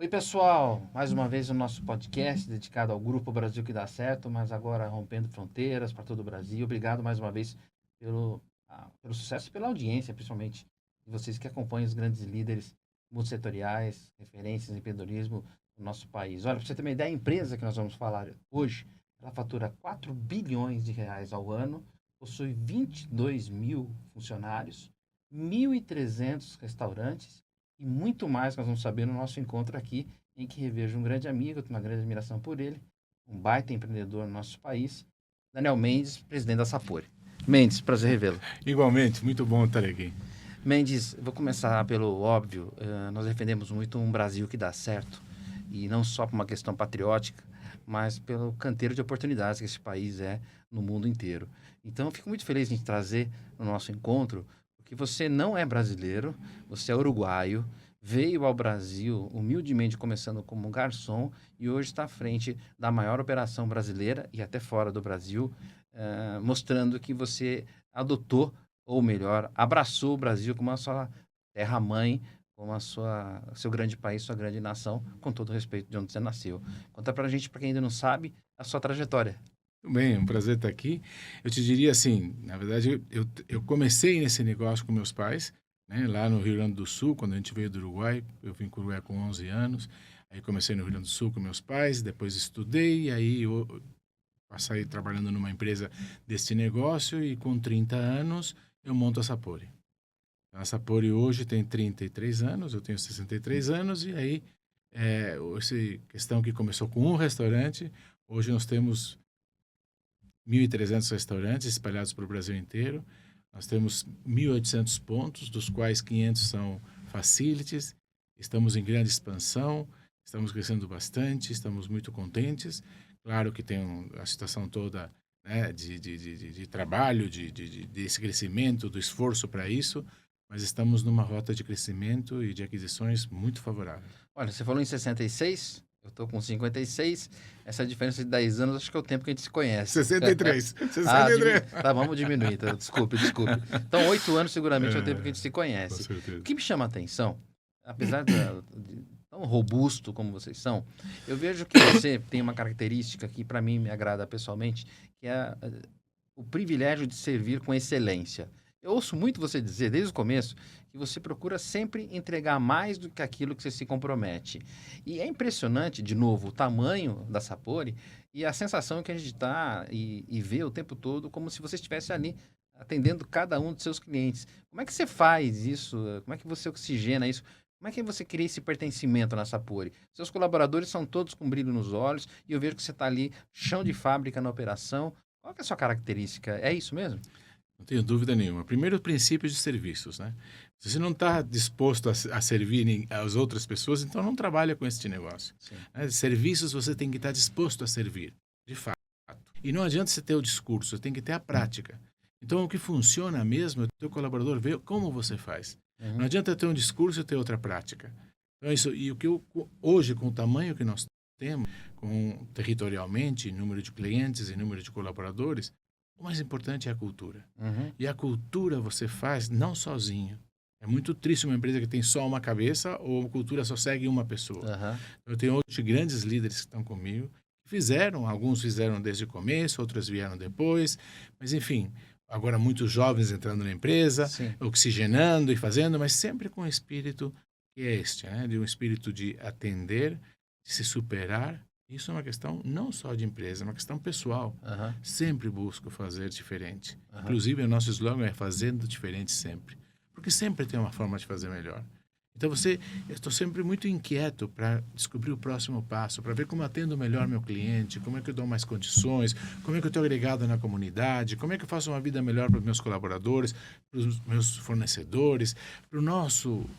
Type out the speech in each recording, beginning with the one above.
Oi, pessoal! Mais uma vez o nosso podcast dedicado ao Grupo Brasil que dá certo, mas agora rompendo fronteiras para todo o Brasil. Obrigado mais uma vez pelo sucesso e pela audiência, principalmente de vocês que acompanham os grandes líderes multissetoriais, referências em empreendedorismo do nosso país. Olha, para você ter uma ideia, a empresa que nós vamos falar hoje, ela fatura 4 bilhões de reais ao ano, possui 22 mil funcionários, 1.300 restaurantes e muito mais que nós vamos saber no nosso encontro aqui, em que revejo um grande amigo, tenho uma grande admiração por ele, um baita empreendedor no nosso país, Daniel Mendes, presidente da Sapori. Mendes, prazer revê-lo. Igualmente, muito bom estar aqui. Mendes, vou começar pelo óbvio. Nós defendemos muito um Brasil que dá certo, e não só por uma questão patriótica, mas pelo canteiro de oportunidades que esse país é no mundo inteiro. Então, eu fico muito feliz de te trazer no nosso encontro, porque você não é brasileiro, você é uruguaio, veio ao Brasil humildemente começando como garçom e hoje está à frente da maior operação brasileira e até fora do Brasil, mostrando que você adotou, ou melhor, abraçou o Brasil como a sua terra-mãe, como seu grande país, sua grande nação, com todo o respeito de onde você nasceu. Conta pra gente, para quem ainda não sabe, a sua trajetória. Tudo bem, é um prazer estar aqui. Eu te diria assim, na verdade, eu comecei nesse negócio com meus pais, né, lá no Rio Grande do Sul, quando a gente veio do Uruguai. Eu vim para o Uruguai com 11 anos, aí comecei no Rio Grande do Sul com meus pais, depois estudei, e aí eu passei trabalhando numa empresa desse negócio, e com 30 anos eu monto a Sapori. A Sapori hoje tem 33 anos, eu tenho 63 anos, e aí, essa questão que começou com um restaurante, hoje nós temos 1.300 restaurantes espalhados para o Brasil inteiro. Nós temos 1.800 pontos, dos quais 500 são facilities. Estamos em grande expansão, estamos crescendo bastante, estamos muito contentes. Claro que tem a situação toda, né, de trabalho, desse crescimento, do esforço para isso, mas estamos numa rota de crescimento e de aquisições muito favorável. Olha, você falou em 66, eu estou com 56. Essa diferença de 10 anos, acho que é o tempo que a gente se conhece. 63. Ah, 63. tá, vamos diminuir. Então, desculpe. Então, 8 anos seguramente é o tempo que a gente se Com conhece. O certeza. que me chama a atenção, apesar de tão robusto como vocês são, eu vejo que você tem uma característica que para mim me agrada pessoalmente, que é o privilégio de servir com excelência. Eu ouço muito você dizer, desde o começo, que você procura sempre entregar mais do que aquilo que você se compromete. E é impressionante, de novo, o tamanho da Sapori e a sensação que a gente está e vê o tempo todo, como se você estivesse ali atendendo cada um dos seus clientes. Como é que você faz isso? Como é que você oxigena isso? Como é que você cria esse pertencimento na Sapori? Seus colaboradores são todos com brilho nos olhos e eu vejo que você está ali, chão de fábrica na operação. Qual que é a sua característica? É isso mesmo? Não tenho dúvida nenhuma. Primeiro, o princípio de serviços, né? Se você não está disposto a servir as outras pessoas, então não trabalha com este negócio. Sim. Né? Serviços você tem que estar disposto a servir, de fato. E não adianta você ter o discurso, você tem que ter a prática. Então, o que funciona mesmo é o teu colaborador ver como você faz. Não Uhum. adianta ter um discurso e ter outra prática. Então, isso, e o que hoje, com o tamanho que nós temos, territorialmente, número de clientes e número de colaboradores, o mais importante é a cultura. Uhum. E a cultura você faz não sozinho. É muito triste uma empresa que tem só uma cabeça ou a cultura só segue uma pessoa. Uhum. Eu tenho outros grandes líderes que estão comigo, que fizeram, alguns fizeram desde o começo, outros vieram depois, mas enfim, agora muitos jovens entrando na empresa, Sim. oxigenando e fazendo, mas sempre com o espírito que é este, né? De um espírito de atender, de se superar. Isso é uma questão não só de empresa, é uma questão pessoal. Uhum. Sempre busco fazer diferente. Uhum. Inclusive, o nosso slogan é fazendo diferente sempre. Porque sempre tem uma forma de fazer melhor. Então, eu estou sempre muito inquieto para descobrir o próximo passo, para ver como atendo melhor meu cliente, como é que eu dou mais condições, como é que eu estou agregado na comunidade, como é que eu faço uma vida melhor para os meus colaboradores, para os meus fornecedores, para o nosso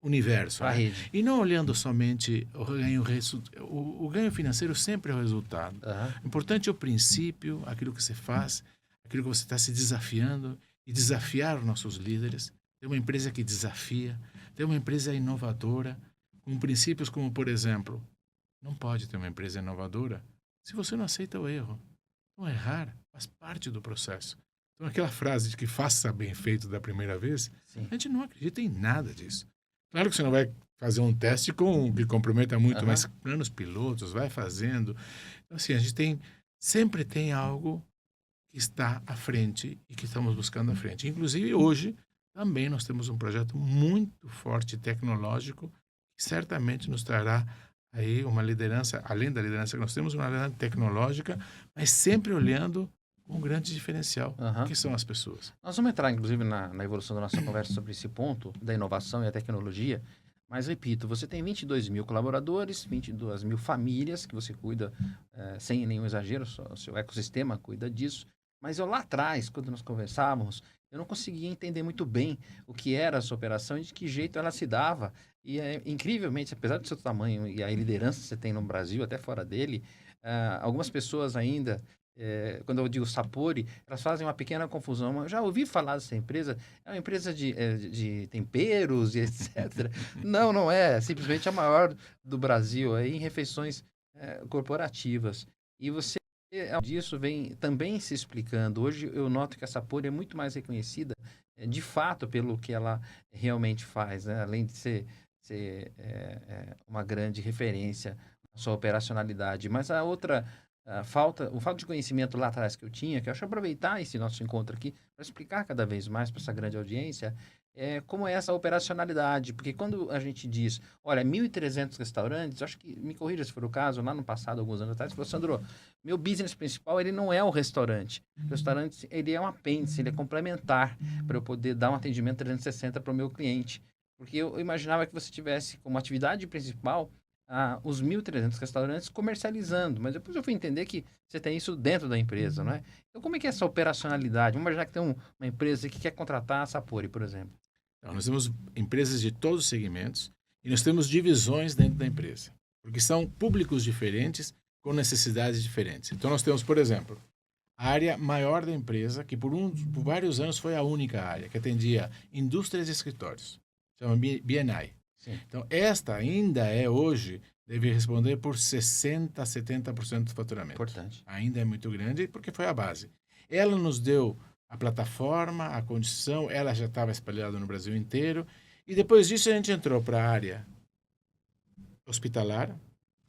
universo, Para a né? rede. E não olhando somente o ganho financeiro sempre é o resultado. Uhum. O importante é o princípio, aquilo que você faz, aquilo que você está se desafiando e desafiar os nossos líderes. Ter uma empresa que desafia, ter uma empresa inovadora, com princípios como, por exemplo, não pode ter uma empresa inovadora se você não aceita o erro. Então, errar faz parte do processo. Então, aquela frase de que faça bem feito da primeira vez, Sim. a gente não acredita em nada disso. Claro que você não vai fazer um teste que comprometa muito, Aham. mas planos pilotos, vai fazendo. Então, assim, a gente sempre tem algo que está à frente e que estamos buscando à frente. Inclusive, hoje, também nós temos um projeto muito forte tecnológico que certamente nos trará aí uma liderança, além da liderança que nós temos, uma liderança tecnológica, mas sempre olhando um grande diferencial, Aham. que são as pessoas. Nós vamos entrar, inclusive, na evolução da nossa conversa sobre esse ponto da inovação e a tecnologia. Mas, repito, você tem 22 mil colaboradores, 22 mil famílias que você cuida, sem nenhum exagero, o seu ecossistema cuida disso. Mas eu lá atrás, quando nós conversávamos, eu não conseguia entender muito bem o que era essa operação e de que jeito ela se dava. E, incrivelmente, apesar do seu tamanho e a liderança que você tem no Brasil, até fora dele, algumas pessoas ainda quando eu digo Sapori, elas fazem uma pequena confusão. Eu já ouvi falar dessa empresa, é uma empresa de temperos e etc. Não, não é. Simplesmente a maior do Brasil aí em refeições corporativas. E você, disso, vem também se explicando. Hoje eu noto que a Sapori é muito mais reconhecida, de fato, pelo que ela realmente faz, né? Além de ser uma grande referência na sua operacionalidade. Mas o falta de conhecimento lá atrás que eu tinha, que eu acho aproveitar esse nosso encontro aqui para explicar cada vez mais para essa grande audiência, como é essa operacionalidade. Porque quando a gente diz, olha, 1.300 restaurantes, acho que, me corrija se for o caso, lá no passado, alguns anos atrás, você falou, Sandro, meu business principal, ele não é o restaurante. O restaurante, ele é um apêndice, ele é complementar para eu poder dar um atendimento 360 para o meu cliente. Porque eu imaginava que você tivesse como atividade principal os 1.300 restaurantes comercializando, mas depois eu fui entender que você tem isso dentro da empresa, não é? Então, como é que é essa operacionalidade? Vamos imaginar que tem uma empresa que quer contratar a Sapori, por exemplo. Então, nós temos empresas de todos os segmentos e nós temos divisões dentro da empresa, porque são públicos diferentes com necessidades diferentes. Então, nós temos, por exemplo, a área maior da empresa, que por vários anos foi a única área, que atendia indústrias e escritórios, chama B&I. Sim. Então, esta ainda hoje, deve responder por 60%, 70% do faturamento. Importante. Ainda é muito grande porque foi a base. Ela nos deu a plataforma, a condição, ela já estava espalhada no Brasil inteiro. E depois disso a gente entrou para a área hospitalar,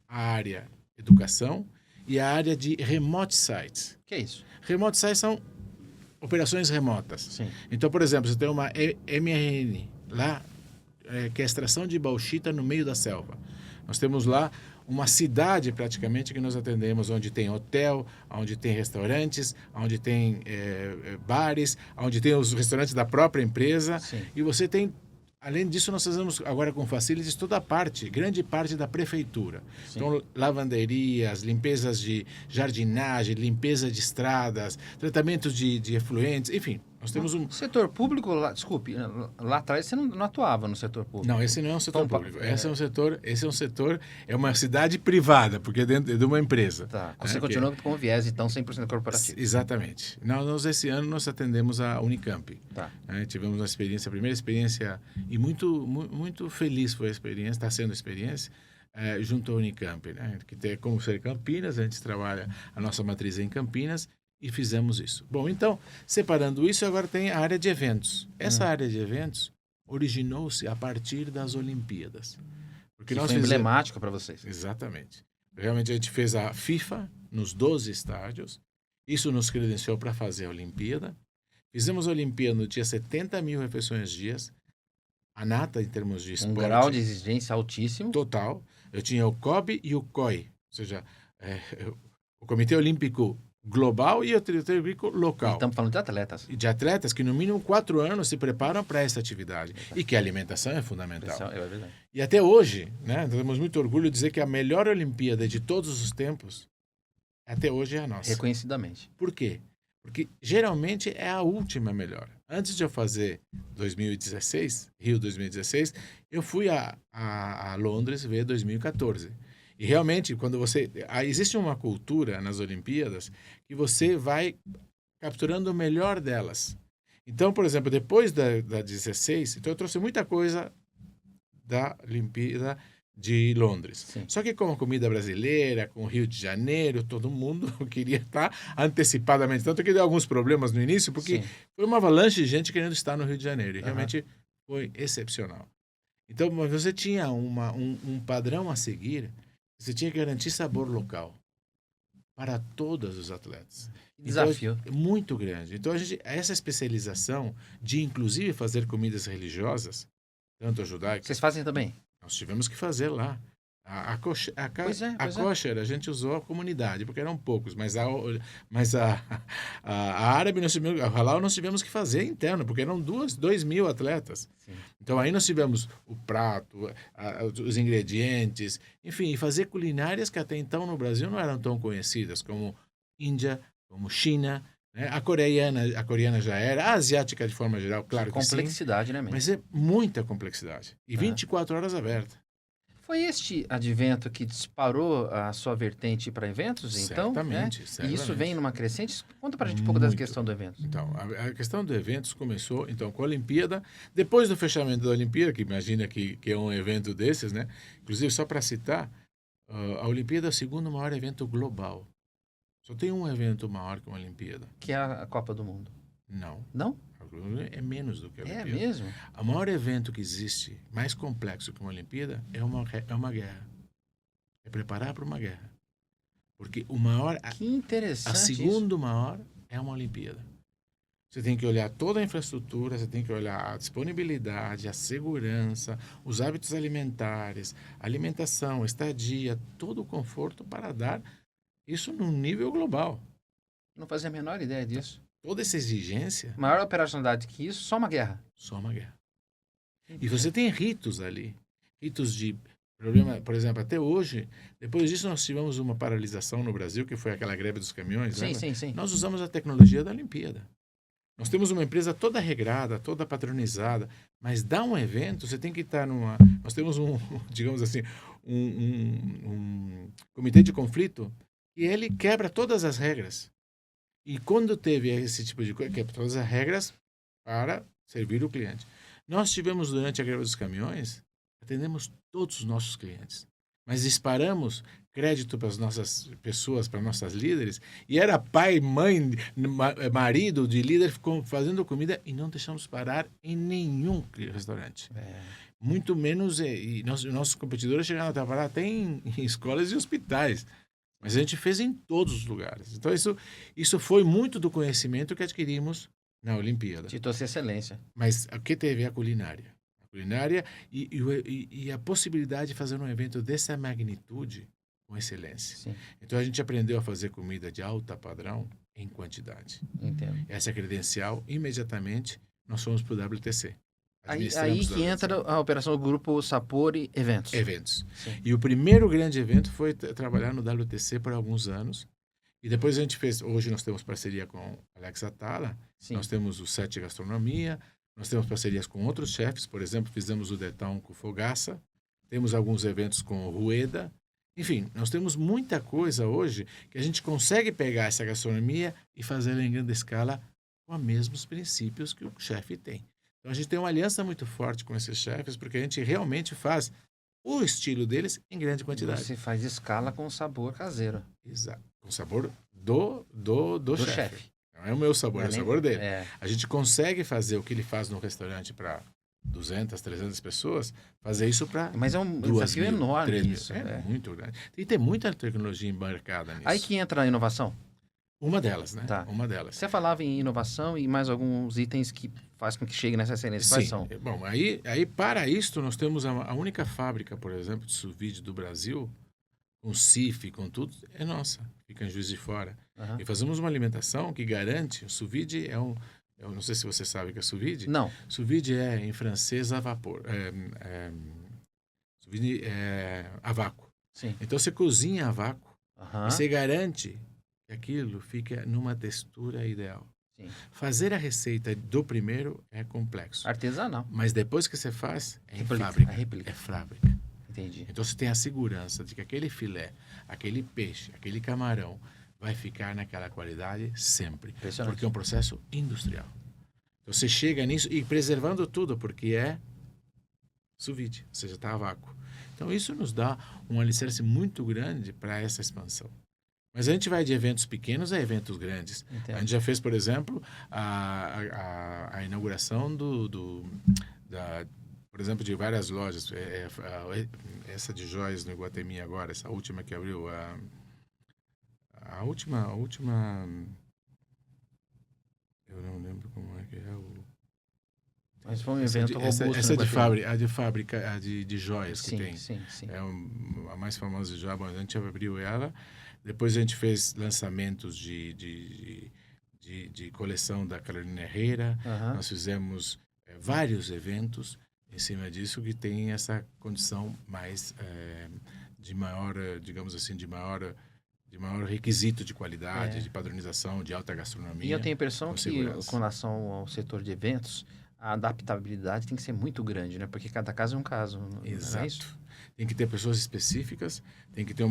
a área educação e a área de remote sites. Que é isso? Remote sites são operações remotas. Sim. Então, por exemplo, você tem uma MRN lá, que é a extração de bauxita no meio da selva. Nós temos lá uma cidade praticamente que nós atendemos, onde tem hotel, onde tem restaurantes, onde tem bares, onde tem os restaurantes da própria empresa. Sim. E você tem, além disso, nós fazemos agora com facilities toda a parte, grande parte da prefeitura. Sim. Então, lavanderias, limpezas de jardinagem, limpeza de estradas, tratamentos de efluentes, enfim. Nós temos um... Setor público, desculpe, lá atrás você não atuava no setor público. Não, esse não é um setor Então, público. Esse é um setor, é uma cidade privada, porque é dentro de uma empresa. Tá. Você continua com o viés, então, 100% corporativo. Exatamente. Nós, esse ano, nós atendemos a Unicamp. Tá. Tivemos uma experiência, a primeira experiência, e muito feliz foi a experiência, está sendo a experiência, junto à Unicamp, né? Que tem como ser Campinas, a gente trabalha a nossa matriz em Campinas, e fizemos isso. Bom, então, separando isso, agora tem a área de eventos. Essa área de eventos originou-se a partir das Olimpíadas. Porque foi emblemática para vocês. Exatamente. Realmente a gente fez a FIFA nos 12 estádios. Isso nos credenciou para fazer a Olimpíada. Fizemos a Olimpíada no dia 70 mil refeições dias. A nata em termos de esporte. Um grau de exigência altíssimo. Total. Eu tinha o COB e o COI. Ou seja, o Comitê Olímpico Global e o Comitê Olímpico Local. Estamos falando de atletas. De atletas que no mínimo 4 anos se preparam para essa atividade. E que a alimentação é fundamental. É verdade. E até hoje, né, temos muito orgulho de dizer que a melhor Olimpíada de todos os tempos, até hoje, é a nossa. Reconhecidamente. Por quê? Porque geralmente é a última melhor. Antes de eu fazer 2016, Rio 2016, eu fui a Londres ver 2014. E realmente, quando existe uma cultura nas Olimpíadas que você vai capturando o melhor delas. Então, por exemplo, depois da 16, então eu trouxe muita coisa da Olimpíada de Londres. Sim. Só que com a comida brasileira, com o Rio de Janeiro, todo mundo queria estar antecipadamente. Tanto que deu alguns problemas no início, porque foi uma avalanche de gente querendo estar no Rio de Janeiro. E realmente foi excepcional. Então, mas você tinha um padrão a seguir, você tinha que garantir sabor local para todos os atletas. Então, Desafio. é muito grande. Então, essa especialização de, inclusive, fazer comidas religiosas, tanto a judaica, Vocês fazem também? nós tivemos que fazer lá. Pois é, A pois é. kosher a gente usou a comunidade, porque eram poucos, a árabe, a halal nós tivemos que fazer interno, porque eram 2.000 atletas. Sim. Então aí nós tivemos o prato, os ingredientes, enfim, e fazer culinárias que até então no Brasil não eram tão conhecidas, como Índia, como China, né? A coreana já era, a asiática de forma geral, claro que sim, Complexidade, né, mesmo? mas é muita complexidade. E 24 horas aberta. Foi este advento que disparou a sua vertente para eventos, então? Certamente, E isso certamente. vem numa crescente? Conta pra gente um pouco dessa Muito. questão do evento. Então, a questão do eventos começou então com a Olimpíada. Depois do fechamento da Olimpíada, que imagina que é um evento desses, né? Inclusive, só para citar, a Olimpíada é o segundo maior evento global. Só tem um evento maior que uma Olimpíada. Que é a Copa do Mundo. Não. Não? É menos do que a É Olimpíada. mesmo? O maior evento que existe, mais complexo que uma Olimpíada, é uma guerra. É preparar para uma guerra. Porque o maior, Que interessante a segundo maior é uma Olimpíada. Você tem que olhar toda a infraestrutura, você tem que olhar a disponibilidade, a segurança, os hábitos alimentares, alimentação, estadia, todo o conforto para dar isso num nível global. Não fazia a menor ideia disso. Toda essa exigência, Maior operacionalidade que isso, só uma guerra. só uma guerra. E você tem ritos ali, ritos de problema, por exemplo, até hoje, depois disso nós tivemos uma paralisação no Brasil, que foi aquela greve dos caminhões. Sim, lembra? sim, sim. Nós usamos a tecnologia da Olimpíada. Nós temos uma empresa toda regrada, toda patronizada, mas dá um evento, você tem que estar numa... Nós temos digamos assim, um comitê de conflito e ele quebra todas as regras. E quando teve esse tipo de coisa, quebra todas as regras para servir o cliente. Nós tivemos, durante a greve dos caminhões, atendemos todos os nossos clientes, mas disparamos crédito para as nossas pessoas, para nossas líderes, e era pai, mãe, marido de líder fazendo comida e não deixamos parar em nenhum restaurante. Muito menos, e nossos competidores chegaram a trabalhar até em escolas e hospitais, mas a gente fez em todos os lugares. Então isso foi muito do conhecimento que adquirimos na Olimpíada. Te trouxe excelência. Mas o que teve a culinária? A culinária e a possibilidade de fazer um evento dessa magnitude com excelência. Sim. Então a gente aprendeu a fazer comida de alta padrão em quantidade. Entendo. Essa credencial, imediatamente, nós fomos para o WTC. Aí que entra a operação do grupo Sapori Eventos. Eventos. Sim. E o primeiro grande evento foi trabalhar no WTC por alguns anos. E depois a gente fez... Hoje nós temos parceria com Alex Atala. Sim. Nós temos o Sete Gastronomia. Nós temos parcerias com outros chefes. Por exemplo, fizemos o Detão com Fogaça. Temos alguns eventos com o Rueda. Enfim, nós temos muita coisa hoje que a gente consegue pegar essa gastronomia e fazê-la em grande escala com os mesmos princípios que o chefe tem. Então, a gente tem uma aliança muito forte com esses chefes, porque a gente realmente faz o estilo deles em grande quantidade. Você faz escala com sabor caseiro. Exato. Com o sabor do chefe. Não é o meu sabor, é o sabor dele. A gente consegue fazer o que ele faz no restaurante para 200, 300 pessoas, fazer isso para Mas é um desafio enorme isso. É muito grande. E tem muita tecnologia embarcada nisso. Aí que entra a inovação? Uma delas, né? Tá. Uma delas. Você falava em inovação e mais alguns itens que faz com que chegue nessa excelência. Quais são? Bom, aí para isto nós temos a única fábrica, por exemplo, de sous vide do Brasil, com CIF, com tudo, é nossa. Fica em Juiz de Fora. Uhum. E fazemos uma alimentação que garante... O sous vide eu não sei se você sabe o que é sous vide. Não. Sous vide é, em francês, a vapor. Sous vide é a vácuo. Sim. Então, você cozinha a vácuo Uhum. e você garante que aquilo fica numa textura ideal. Sim. Fazer a receita do primeiro é complexo. Artesanal. Mas depois que você faz, é Réplica. fábrica. A réplica. É fábrica. Entendi. Então você tem a segurança de que aquele filé, aquele peixe, aquele camarão vai ficar naquela qualidade sempre. Porque é um processo industrial. Então você chega nisso e preservando tudo, porque é sous vide, ou seja, está a vácuo. Então isso nos dá um alicerce muito grande para essa expansão. Mas a gente vai de eventos pequenos a eventos grandes. Entendo. A gente já fez, por exemplo, a inauguração por exemplo, de várias lojas. Essa de joias no Iguatemi agora, essa última que abriu, a última, eu não lembro como é que é o... Mas foi um evento robusto. Essa de fábrica, a de joias que sim, tem. sim. É a mais famosa de joias. Bom, a gente abriu ela. Depois a gente fez lançamentos de coleção da Carolina Herrera. Nós fizemos vários eventos em cima disso que tem essa condição mais de maior, digamos assim, de maior requisito de qualidade, de padronização, de alta gastronomia. E eu tenho a impressão que, segurança. com relação ao setor de eventos, a adaptabilidade tem que ser muito grande, né? Porque cada caso é um caso. Exato. Não é isso? Tem que ter pessoas específicas, tem que ter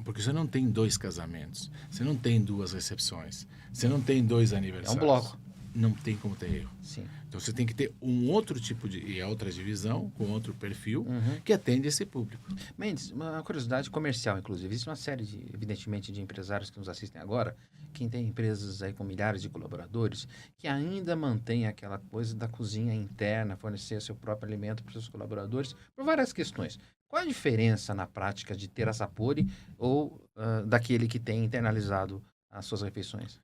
porque você não tem 2 casamentos, você não tem 2 recepções, você não tem 2 aniversários. É um bloco. Não tem como ter erro. Sim. Então você tem que ter um outro tipo e outra divisão, com outro perfil, que atende esse público. Mendes, uma curiosidade comercial, inclusive. Existe uma série, evidentemente, de empresários que nos assistem agora, quem tem empresas aí com milhares de colaboradores, que ainda mantém aquela coisa da cozinha interna, fornecer seu próprio alimento para os seus colaboradores, por várias questões. Qual a diferença na prática de ter a Sapori ou daquele que tem internalizado as suas refeições?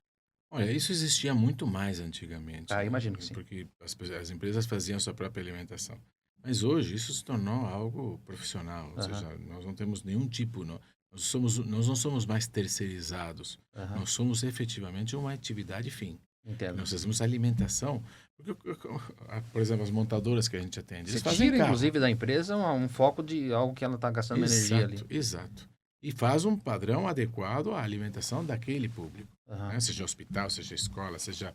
Olha, isso existia muito mais antigamente. Imagino que sim. Porque as empresas faziam a sua própria alimentação. Mas hoje isso se tornou algo profissional. Ou seja, nós não temos nenhum tipo... Nós não somos mais terceirizados. Nós somos efetivamente uma atividade fim. Entendo. Nós fazemos alimentação. Porque, por exemplo, as montadoras que a gente atende... Você tira, inclusive, da empresa um foco de algo que ela está gastando energia ali. Exato. E faz um padrão adequado à alimentação daquele público. Né? Seja hospital, seja escola, seja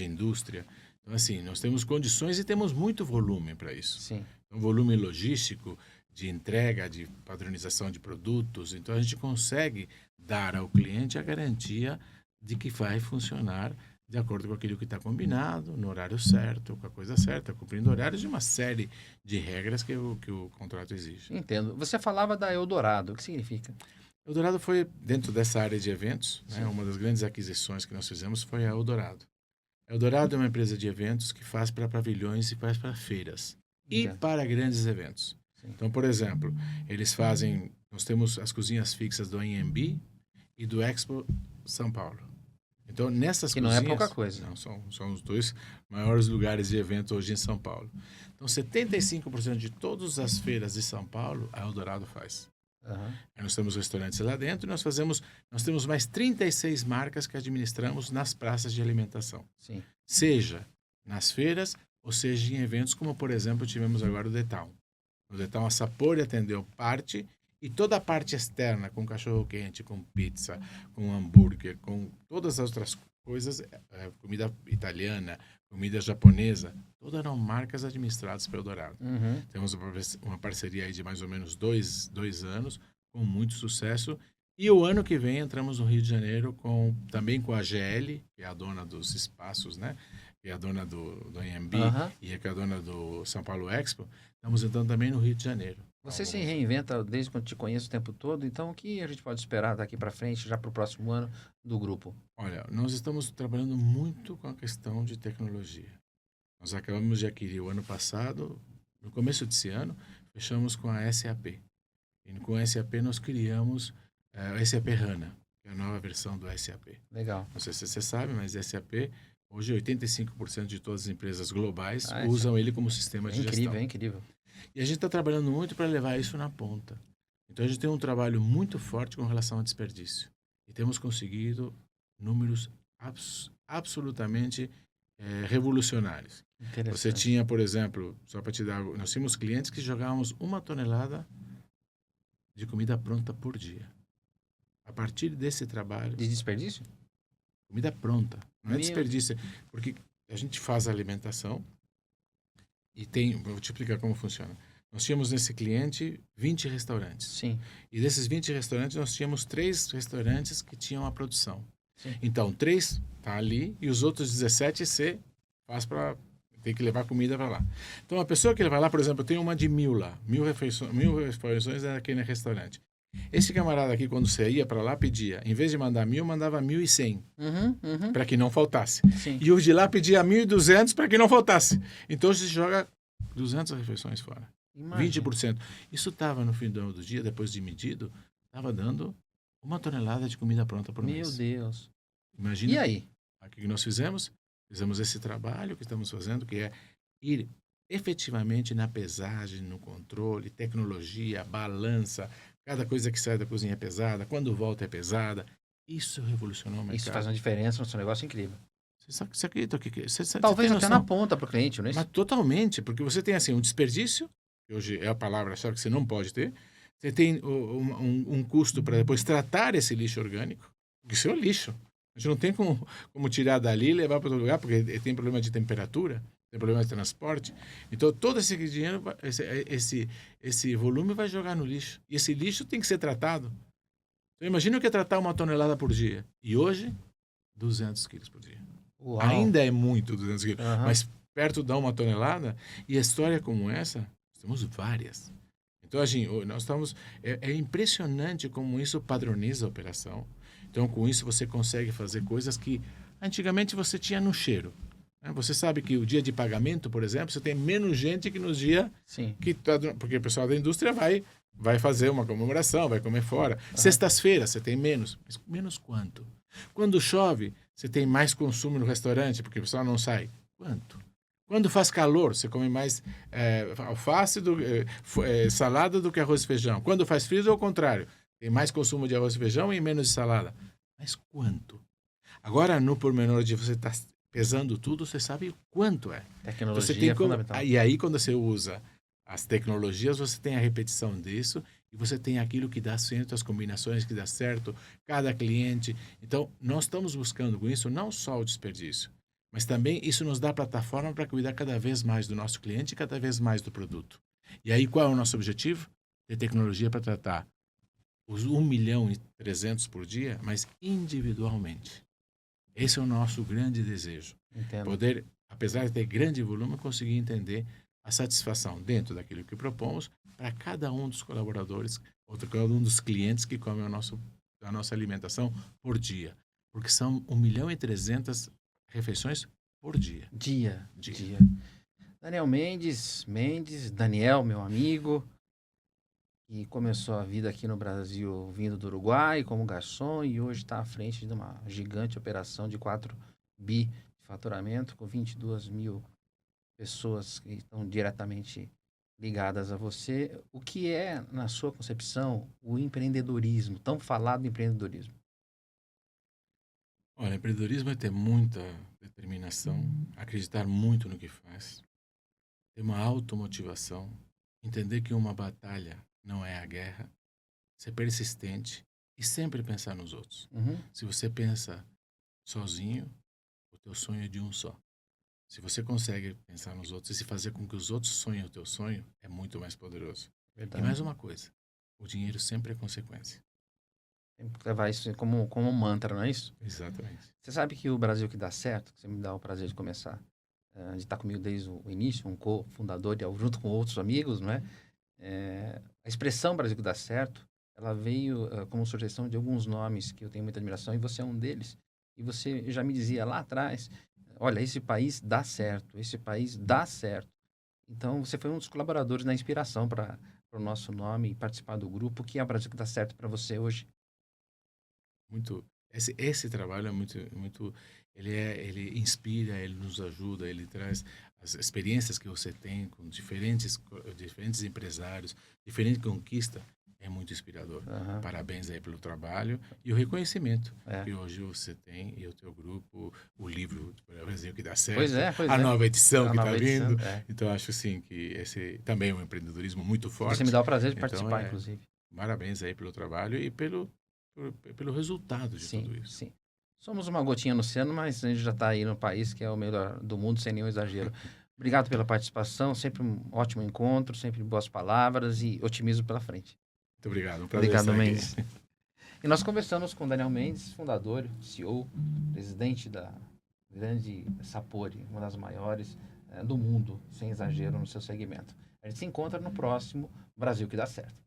indústria. Então, assim, nós temos condições e temos muito volume para isso. Sim. Um volume logístico, de entrega, de padronização de produtos. Então, a gente consegue dar ao cliente a garantia de que vai funcionar de acordo com aquilo que está combinado, no horário certo, com a coisa certa, cumprindo horários de uma série de regras que o contrato exige. Entendo. Você falava da Eldorado. O que significa? Eldorado foi dentro dessa área de eventos, né? Uma das grandes aquisições que nós fizemos foi a Eldorado. A Eldorado é uma empresa de eventos que faz para pavilhões e faz para feiras e para grandes eventos. Sim. Então, por exemplo, nós temos as cozinhas fixas do AMB e do Expo São Paulo. Então, nessas que cozinhas... não é pouca coisa. Não, são os 2 maiores lugares de evento hoje em São Paulo. Então, 75% de todas as feiras de São Paulo, a Eldorado faz. Nós temos restaurantes lá dentro e nós temos mais 36 marcas que administramos nas praças de alimentação. Sim. Seja nas feiras ou seja em eventos como, por exemplo, tivemos agora o The Town. No The Town, a Sapori atendeu parte e toda a parte externa, com cachorro-quente, com pizza, com hambúrguer, com todas as outras coisas, comida italiana, comida japonesa, todas eram marcas administradas pelo Eldorado. Temos uma parceria aí de mais ou menos 2 anos, com muito sucesso. E o ano que vem entramos no Rio de Janeiro também com a GL, que é a dona dos espaços, né? Que é a dona do AMB e que é a dona do São Paulo Expo. Estamos entrando também no Rio de Janeiro. Você se reinventa desde quando te conheço o tempo todo, então o que a gente pode esperar daqui para frente, já para o próximo ano, do grupo? Olha, nós estamos trabalhando muito com a questão de tecnologia. Nós acabamos de adquirir o ano passado, no começo desse ano, fechamos com a SAP. E com a SAP nós criamos o SAP HANA, que é a nova versão do SAP. Legal. Não sei se você sabe, mas SAP, hoje 85% de todas as empresas globais usam ele como sistema de gestão. É incrível. E a gente está trabalhando muito para levar isso na ponta. Então, a gente tem um trabalho muito forte com relação ao desperdício. E temos conseguido números absolutamente revolucionários. Você tinha, por exemplo, só para te dar... Nós tínhamos clientes que jogávamos 1 tonelada de comida pronta por dia. A partir desse trabalho... De desperdício? Comida pronta. Não é desperdício. Porque a gente faz a alimentação e vou te explicar como funciona. Nós tínhamos nesse cliente 20 restaurantes. Sim. E desses 20 restaurantes, nós tínhamos 3 restaurantes que tinham a produção. Sim. Então, 3 tá ali e os outros 17 você faz para... Tem que levar comida para lá. Então, a pessoa que vai lá, por exemplo, tem uma de 1000 lá. 1000 refeições aqui no restaurante. Esse camarada aqui, quando você ia para lá, pedia, em vez de mandar 1000, mandava 1100, para que não faltasse. Sim. E o de lá pedia 1200 para que não faltasse. Então, você joga 200 refeições fora. Imagina. 20%. Isso estava no final do dia, depois de medido, estava dando 1 tonelada de comida pronta por Meu mês. Deus. Imagina E aí? o que nós fizemos? Fizemos esse trabalho que estamos fazendo, que é ir efetivamente na pesagem, no controle, tecnologia, balança, cada coisa que sai da cozinha é pesada, quando volta é pesada. Isso revolucionou o mercado. Isso faz uma diferença no seu negócio incrível. Você acredita que... Você Talvez tem até na noção? ponta para o cliente, não é Mas isso? totalmente, porque você tem assim um desperdício, que hoje é a palavra só que você não pode ter. Você tem um custo para depois tratar esse lixo orgânico, porque isso é o lixo. A gente não tem como tirar dali e levar para outro lugar, porque tem problema de temperatura, tem problema de transporte. Então, todo esse dinheiro, esse volume vai jogar no lixo. E esse lixo tem que ser tratado. Então, imagina o que é tratar 1 tonelada por dia. E hoje, 200 quilos por dia. Uau. Ainda é muito 200 quilos, Aham. mas perto de 1 tonelada, e a história como essa, temos várias. Então, assim, nós estamos... É impressionante como isso padroniza a operação. Então, com isso, você consegue fazer coisas que antigamente você tinha no cheiro. Né? Você sabe que o dia de pagamento, por exemplo, você tem menos gente que nos dias Sim. que... Porque o pessoal da indústria vai fazer uma comemoração, vai comer fora. Sextas-feiras você tem menos. Mas menos quanto? Quando chove, você tem mais consumo no restaurante, porque o pessoal não sai. Quanto? Quando faz calor, você come mais alface, salada do que arroz e feijão. Quando faz frio, é o contrário. Tem mais consumo de arroz e feijão e menos de salada. Mas quanto? Agora, no pormenor de você estar pesando tudo, você sabe quanto é. Tecnologia Você tem é fundamental. E aí, quando você usa as tecnologias, você tem a repetição disso e você tem aquilo que dá certo, as combinações que dá certo, cada cliente. Então, nós estamos buscando com isso não só o desperdício, mas também isso nos dá plataforma para cuidar cada vez mais do nosso cliente e cada vez mais do produto. E aí, qual é o nosso objetivo? Ter tecnologia para tratar os 1.300.000 por dia, mas individualmente. Esse é o nosso grande desejo. Entendo. Poder, apesar de ter grande volume, conseguir entender a satisfação dentro daquilo que propomos para cada um dos colaboradores, ou cada um dos clientes que comem a nossa alimentação por dia. Porque são 1.300.000 refeições por dia. Dia. Daniel Mendes, Daniel, meu amigo, que começou a vida aqui no Brasil vindo do Uruguai como garçom e hoje está à frente de uma gigante operação de 4 bi de faturamento com 22 mil pessoas que estão diretamente ligadas a você. O que é, na sua concepção, o empreendedorismo, tão falado empreendedorismo? Olha, empreendedorismo é ter muita determinação, acreditar muito no que faz, ter uma automotivação, entender que uma batalha não é a guerra, ser persistente e sempre pensar nos outros. Uhum. Se você pensa sozinho, o teu sonho é de um só. Se você consegue pensar nos outros e se fazer com que os outros sonhem o teu sonho, é muito mais poderoso. Verdade. E mais uma coisa, o dinheiro sempre é consequência. Tem que levar isso como um mantra, não é isso? Exatamente. Você sabe que o Brasil que dá certo, que você me dá o prazer de começar, de estar comigo desde o início, um co-fundador, junto com outros amigos, não é? A expressão Brasil que dá certo, ela veio como sugestão de alguns nomes que eu tenho muita admiração e você é um deles. E você já me dizia lá atrás, olha, esse país dá certo, esse país dá certo. Então, você foi um dos colaboradores na inspiração para o nosso nome e participar do grupo. O que é o Brasil que dá certo para você hoje? Muito. Esse trabalho é muito. Ele inspira, ele nos ajuda, ele traz as experiências que você tem com diferentes empresários, diferente conquista, é muito inspirador. Aham. Parabéns aí pelo trabalho e o reconhecimento É. que hoje você tem e o teu grupo, o livro, o Brasil que dá certo, Pois é. a nova edição A que está nova edição, vindo. é. Então acho assim que esse também é um empreendedorismo muito forte. Você me dá o prazer de Então, participar, inclusive. Parabéns aí pelo trabalho e pelo resultado de tudo isso. Sim. Somos uma gotinha no oceano, mas a gente já está aí no país que é o melhor do mundo, sem nenhum exagero. Obrigado pela participação, sempre um ótimo encontro, sempre boas palavras e otimismo pela frente. Muito obrigado, um prazer Obrigado, estar Mendes. aqui. E nós conversamos com Daniel Mendes, fundador, CEO, presidente da grande Sapori, uma das maiores do mundo, sem exagero, no seu segmento. A gente se encontra no próximo Brasil que dá certo.